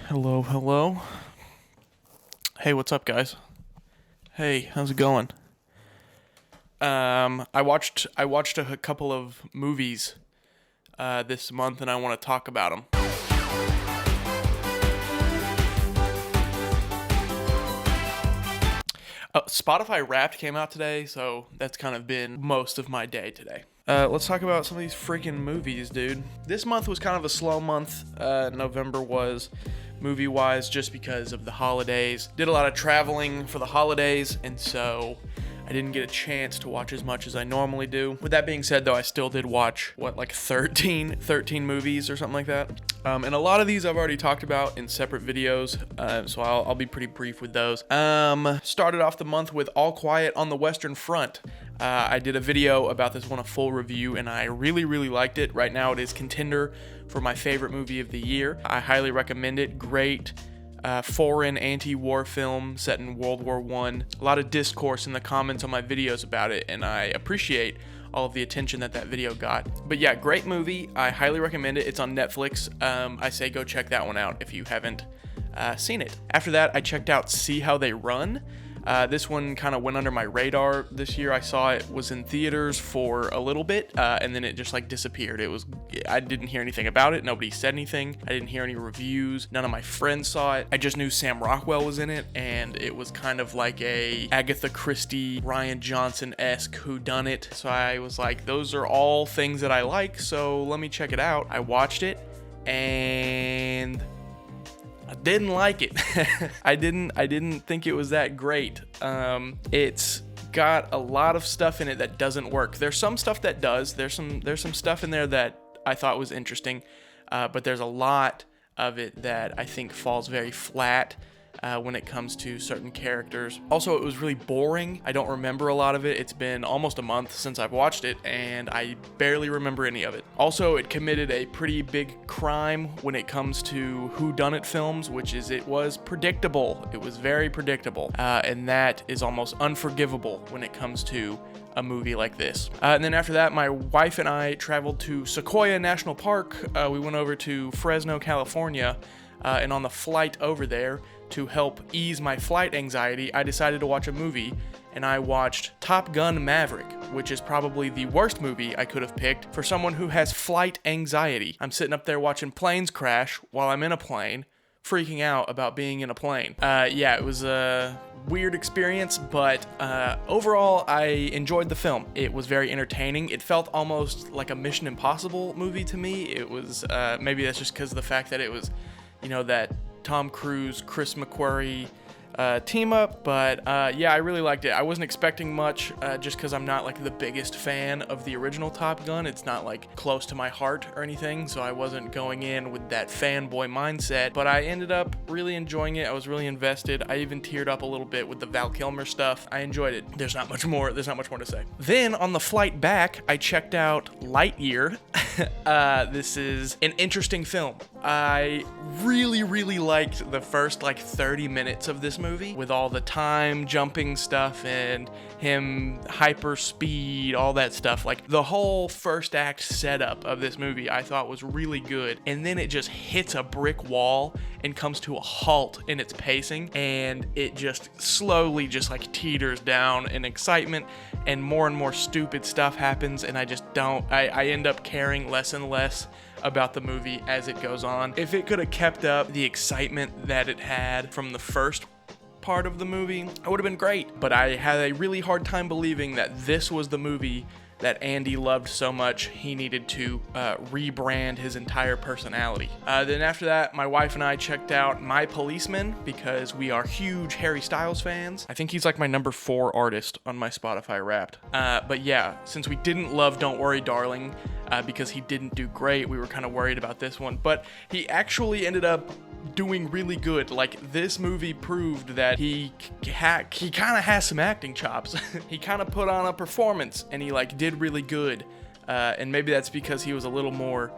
Hello, hello. Hey, what's up, guys? Hey, how's it going? I watched a couple of movies this month, and I want to talk about them. Spotify Wrapped came out today, so that's kind of been most of my day today. Let's talk about some of these freaking movies, dude. This month was kind of a slow month. November was, movie-wise, just because of the holidays. Did a lot of traveling for the holidays, and so I didn't get a chance to watch as much as I normally do. With that being said, though, I still did watch, 13 movies or something like that. And a lot of these I've already talked about in separate videos, so I'll be pretty brief with those. Started off the month with All Quiet on the Western Front. I did a video about this one, a full review, and I really, really liked it. Right now it is contender for my favorite movie of the year. I highly recommend it. Great foreign anti-war film set in World War I. A lot of discourse in the comments on my videos about it, and I appreciate all of the attention that video got. But yeah, great movie. I highly recommend it. It's on Netflix. I say go check that one out if you haven't seen it. After that, I checked out See How They Run. This one kind of went under my radar this year. I saw it was in theaters for a little bit, and then it just like disappeared. I didn't hear anything about it. Nobody said anything. I didn't hear any reviews. None of my friends saw it. I just knew Sam Rockwell was in it, and it was kind of like a Agatha Christie, Ryan Johnson-esque whodunit. So I was like, those are all things that I like, so let me check it out. I watched it, and I didn't like it. I didn't think it was that great. It's got a lot of stuff in it that doesn't work. There's some stuff that does. There's some stuff in there that I thought was interesting, but there's a lot of it that I think falls very flat when it comes to certain characters. Also, it was really boring. I don't remember a lot of it. It's been almost a month since I've watched it, and I barely remember any of it. Also, it committed a pretty big crime when it comes to whodunit films, which is it was predictable. It was very predictable, and that is almost unforgivable when it comes to a movie like this. And then after that, my wife and I traveled to Sequoia National Park. We went over to Fresno, California, and on the flight over there, to help ease my flight anxiety, I decided to watch a movie, and I watched Top Gun: Maverick, which is probably the worst movie I could have picked for someone who has flight anxiety. I'm sitting up there watching planes crash while I'm in a plane, freaking out about being in a plane. Yeah, it was a weird experience, but overall, I enjoyed the film. It was very entertaining. It felt almost like a Mission Impossible movie to me. It was, maybe that's just because of the fact that it was, that Tom Cruise, Chris McQuarrie team up, but yeah, I really liked it. I wasn't expecting much just because I'm not like the biggest fan of the original Top Gun. It's not like close to my heart or anything, so I wasn't going in with that fanboy mindset, but I ended up really enjoying it. I was really invested. I even teared up a little bit with the Val Kilmer stuff. I enjoyed it. There's not much more to say. Then on the flight back, I checked out Lightyear. This is an interesting film. I really, really liked the first 30 minutes of this movie with all the time jumping stuff and him hyper speed, all that stuff. Like the whole first act setup of this movie I thought was really good, and then it just hits a brick wall and comes to a halt in its pacing, and it just slowly just teeters down in excitement, and more stupid stuff happens, and I end up caring less and less about the movie as it goes on. If it could have kept up the excitement that it had from the first part of the movie, it would have been great. But I had a really hard time believing that this was the movie that Andy loved so much he needed to rebrand his entire personality. Then after that, my wife and I checked out My Policeman because we are huge Harry Styles fans. I think he's like my number 4 artist on my Spotify Wrapped. But yeah, since we didn't love Don't Worry Darling because he didn't do great, we were kind of worried about this one. But he actually ended up doing really good. This movie proved that he kind of has some acting chops. He kind of put on a performance, and he did really good. And maybe that's because he was a little more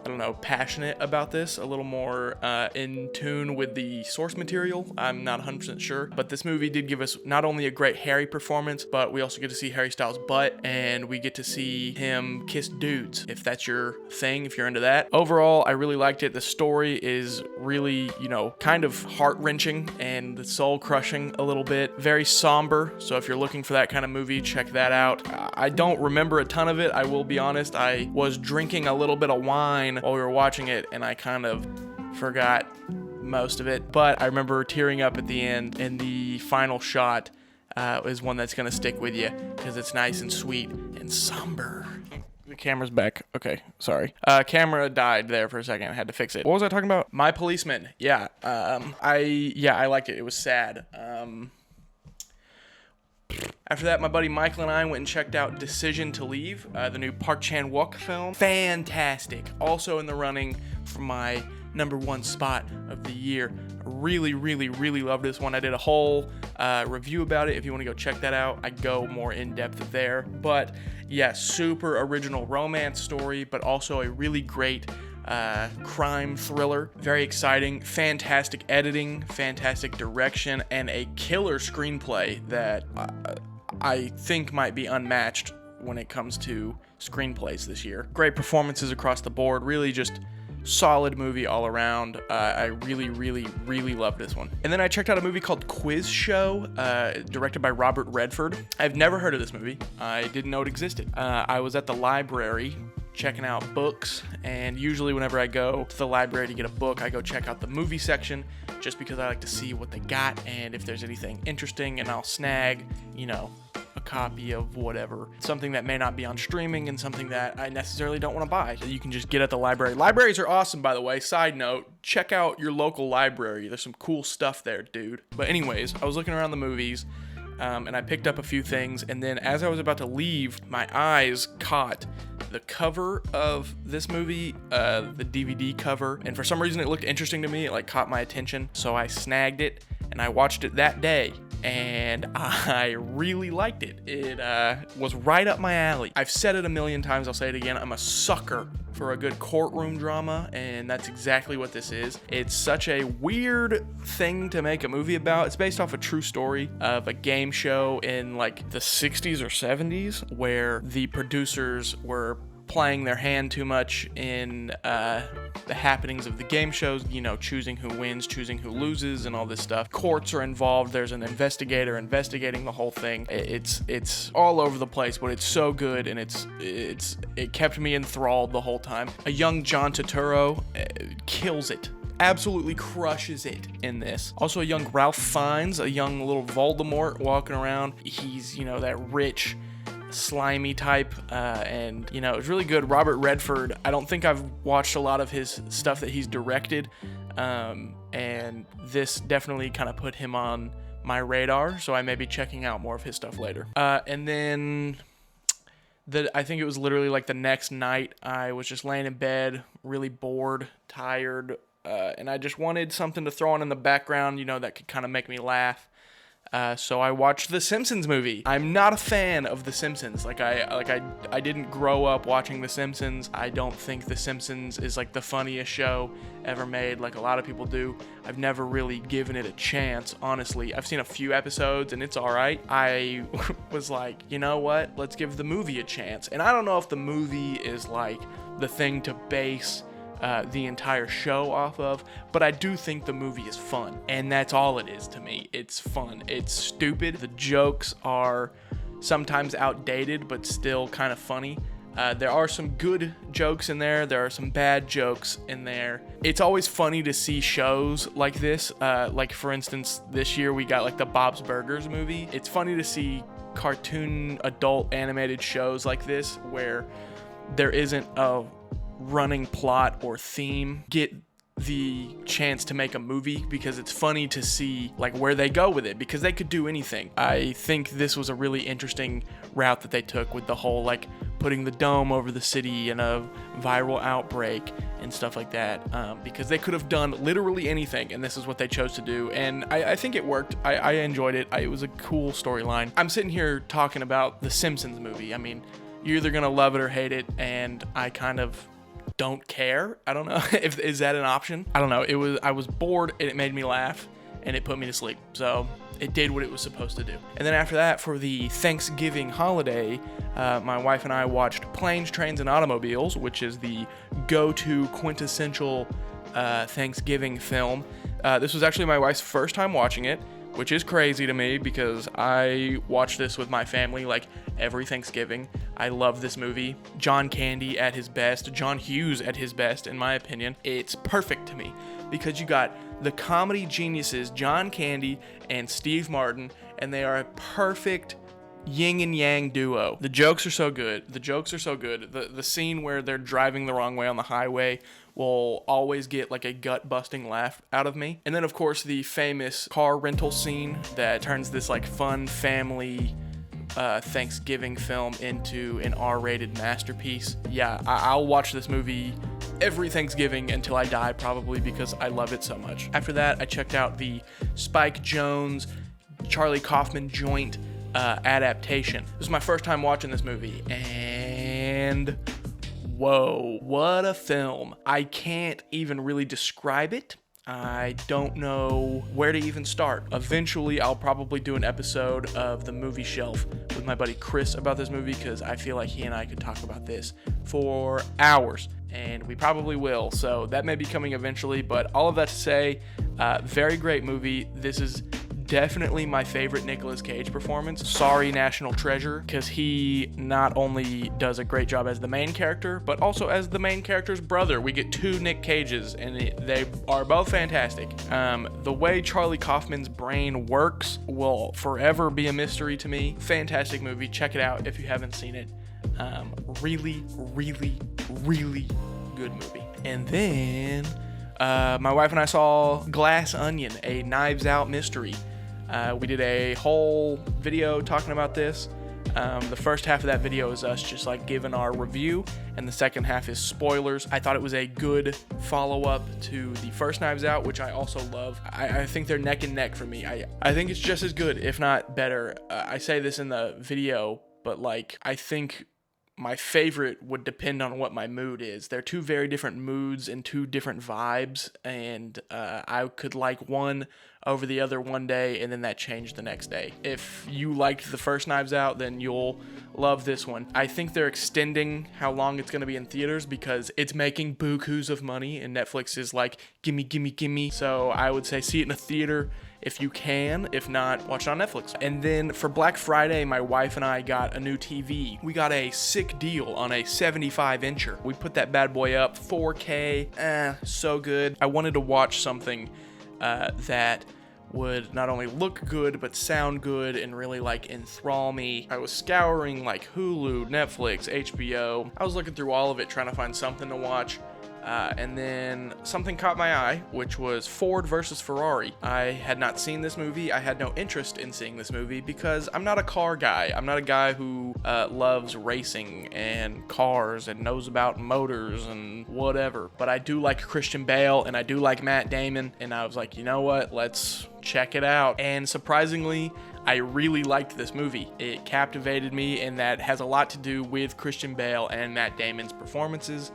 I don't know, passionate about this, a little more in tune with the source material. I'm not 100% sure, but this movie did give us not only a great Harry performance, but we also get to see Harry Styles' butt, and we get to see him kiss dudes, if that's your thing, if you're into that. Overall, I really liked it. The story is really, you know, kind of heart-wrenching and soul-crushing a little bit. Very somber, so if you're looking for that kind of movie, check that out. I don't remember a ton of it, I will be honest. I was drinking a little bit of wine while we were watching it, and I kind of forgot most of it, but I remember tearing up at the end, and the final shot is one that's gonna stick with you because it's nice and sweet and somber. The camera's back. Okay, sorry. Camera died there for a second. I had to fix it. What was I talking about? My Policeman. Yeah. I liked it. It was sad. After that, my buddy Michael and I went and checked out Decision to Leave, the new Park Chan-wook film. Fantastic. Also in the running for my #1 spot of the year. Really, really, really love this one. I did a whole review about it. If you want to go check that out, I go more in depth there. But yeah, super original romance story, but also a really great crime thriller. Very exciting, fantastic editing, fantastic direction, and a killer screenplay that I think might be unmatched when it comes to screenplays this year. Great performances across the board. Really just solid movie all around. I really, really, really love this one. And then I checked out a movie called Quiz Show, directed by Robert Redford. I've never heard of this movie. I didn't know it existed. I was at the library checking out books, and usually whenever I go to the library to get a book, I go check out the movie section just because I like to see what they got and if there's anything interesting, and I'll snag, you know, a copy of whatever, something that may not be on streaming and something that I necessarily don't want to buy that you can just get at the library. Libraries are awesome, by the way. Side note, check out your local library. There's some cool stuff there, dude. But anyways, I was looking around the movies, and I picked up a few things, and then as I was about to leave, my eyes caught the cover of this movie, the DVD cover, and for some reason it looked interesting to me. It like caught my attention, so I snagged it and I watched it that day, and I really liked it. It was right up my alley. I've said it a million times, I'll say it again. I'm a sucker for a good courtroom drama, and that's exactly what this is. It's such a weird thing to make a movie about. It's based off a true story of a game show in like the 60s or 70s where the producers were playing their hand too much in the happenings of the game shows, you know, choosing who wins, choosing who loses, and all this stuff. Courts are involved. There's an investigator investigating the whole thing. It's all over the place, but it's so good, and it kept me enthralled the whole time. A young John Turturro kills it. Absolutely crushes it in this. Also a young Ralph Fiennes, a young little Voldemort walking around. He's, you know, that rich, slimy type, and you know, it's really good. Robert Redford, I don't think I've watched a lot of his stuff that he's directed, and this definitely kind of put him on my radar, so I may be checking out more of his stuff later. And then I think it was literally like the next night, I was just laying in bed, really bored, tired, and I just wanted something to throw on in the background, you know, that could kind of make me laugh. So I watched the Simpsons movie. I'm not a fan of the Simpsons. I didn't grow up watching the Simpsons. I don't think the Simpsons is like the funniest show ever made, like a lot of people do. I've never really given it a chance, honestly. I've seen a few episodes and it's all right. I was like, you know what? Let's give the movie a chance. And I don't know if the movie is like the thing to base the entire show off of, but I do think the movie is fun, and that's all it is to me. It's fun. It's stupid. The jokes are sometimes outdated, but still kind of funny. There are some good jokes in there. There are some bad jokes in there. It's always funny to see shows like this. Like, for instance, this year we got like the Bob's Burgers movie. It's funny to see cartoon adult animated shows like this where there isn't a running plot or theme get the chance to make a movie, because it's funny to see like where they go with it, because they could do anything. I think this was a really interesting route that they took with the whole like putting the dome over the city and a viral outbreak and stuff like that, because they could have done literally anything, and this is what they chose to do, and I think it worked. I enjoyed it. It was a cool storyline. I'm sitting here talking about the Simpsons movie. I mean, you're either gonna love it or hate it, and I kind of don't care. I don't know if is that an option. I don't know. I was bored and it made me laugh and it put me to sleep. So it did what it was supposed to do. And then after that, for the Thanksgiving holiday, my wife and I watched Planes, Trains, and Automobiles, which is the go-to quintessential Thanksgiving film. This was actually my wife's first time watching it, which is crazy to me because I watch this with my family like every Thanksgiving. I love this movie. John Candy at his best, John Hughes at his best, in my opinion. It's perfect to me because you got the comedy geniuses, John Candy and Steve Martin, and they are a perfect yin and yang duo. The jokes are so good. The scene where they're driving the wrong way on the highway will always get like a gut-busting laugh out of me. And then, of course, the famous car rental scene that turns this like fun family Thanksgiving film into an R-rated masterpiece. Yeah, I'll watch this movie every Thanksgiving until I die, probably, because I love it so much. After that, I checked out the Spike Jonze, Charlie Kaufman joint adaptation. This was my first time watching this movie, and whoa, what a film. I can't even really describe it. I don't know where to even start. Eventually, I'll probably do an episode of The Movie Shelf with my buddy Chris about this movie because I feel like he and I could talk about this for hours, and we probably will. So that may be coming eventually, but all of that to say, very great movie. This is definitely my favorite Nicolas Cage performance. Sorry, National Treasure, because he not only does a great job as the main character, but also as the main character's brother. We get two Nick Cages, and they are both fantastic. The way Charlie Kaufman's brain works will forever be a mystery to me. Fantastic movie. Check it out if you haven't seen it. Really, really, really good movie. And then my wife and I saw Glass Onion, a Knives Out mystery. We did a whole video talking about this. The first half of that video is us just like giving our review, and the second half is spoilers. I thought it was a good follow-up to the first Knives Out, which I also love. I think they're neck and neck for me. I think it's just as good, if not better. I say this in the video, but like I think my favorite would depend on what my mood is. They're two very different moods and two different vibes, and I could like one over the other one day, and then that changed the next day. If you liked the first Knives Out, then you'll love this one. I think they're extending how long it's going to be in theaters because it's making bukus of money, and Netflix is like, gimme, gimme, gimme. So I would say see it in a theater if you can. If not, watch it on Netflix. And then for Black Friday, my wife and I got a new TV. We got a sick deal on a 75-incher. We put that bad boy up, 4K, so good. I wanted to watch something that would not only look good, but sound good and really like enthrall me. I was scouring like Hulu, Netflix, HBO. I was looking through all of it trying to find something to watch. And then something caught my eye, which was Ford versus Ferrari. I had not seen this movie. I had no interest in seeing this movie because I'm not a car guy. I'm not a guy who loves racing and cars and knows about motors and whatever. But I do like Christian Bale and I do like Matt Damon. And I was like, you know what? Let's check it out. And surprisingly, I really liked this movie. It captivated me, and that has a lot to do with Christian Bale and Matt Damon's performances.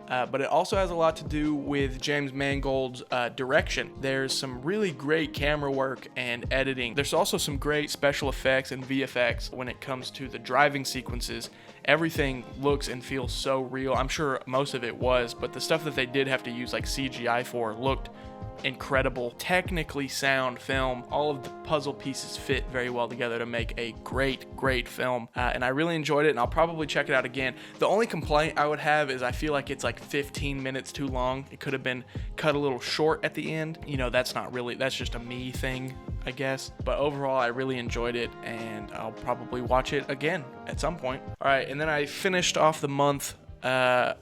But it also has a lot to do with James Mangold's direction. There's some really great camera work and editing. There's also some great special effects and VFX when it comes to the driving sequences. Everything looks and feels so real. I'm sure most of it was, but the stuff that they did have to use like CGI for looked incredible. Technically sound film. All of the puzzle pieces fit very well together to make a great film, and I really enjoyed it, and I'll probably check it out again. The only complaint I would have is I feel like it's like 15 minutes too long. It could have been cut a little short at the end. You know, that's just a me thing, I guess, but overall I really enjoyed it, and I'll probably watch it again at some point. All right, and then I finished off the month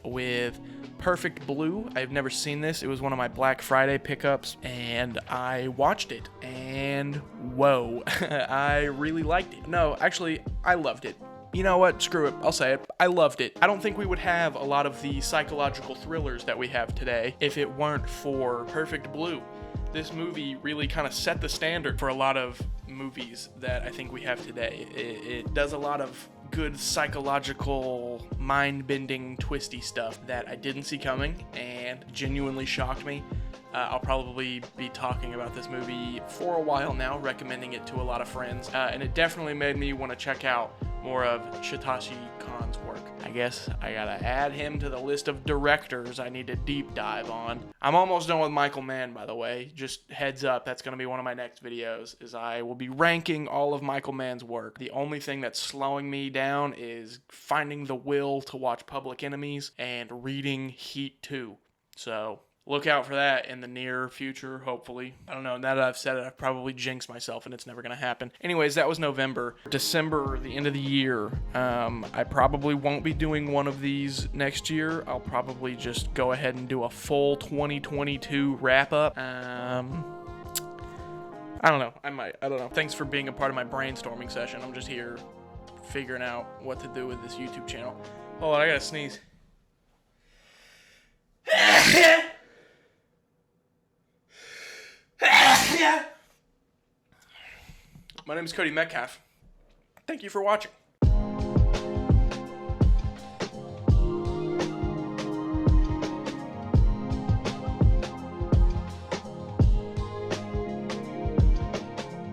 with Perfect Blue. I've never seen this. It was one of my Black Friday pickups, and I watched it, and whoa, I really liked it. No, actually, I loved it. You know what? Screw it. I'll say it. I loved it. I don't think we would have a lot of the psychological thrillers that we have today if it weren't for Perfect Blue. This movie really kind of set the standard for a lot of movies that I think we have today. It does a lot of good psychological, mind-bending, twisty stuff that I didn't see coming and genuinely shocked me. I'll probably be talking about this movie for a while now, recommending it to a lot of friends, and it definitely made me want to check out more of Satoshi Kon's work. I guess I gotta add him to the list of directors I need to deep dive on. I'm almost done with Michael Mann, by the way. Just heads up, that's gonna be one of my next videos, is I will be ranking all of Michael Mann's work. The only thing that's slowing me down is finding the will to watch Public Enemies and reading Heat 2. So look out for that in the near future, hopefully. I don't know, now that I've said it, I've probably jinxed myself and it's never gonna happen. Anyways, that was November. December, the end of the year. I probably won't be doing one of these next year. I'll probably just go ahead and do a full 2022 wrap-up. I don't know, I might, I don't know. Thanks for being a part of my brainstorming session. I'm just here figuring out what to do with this YouTube channel. Hold on, I gotta sneeze. My name is Cody Metcalf. Thank you for watching.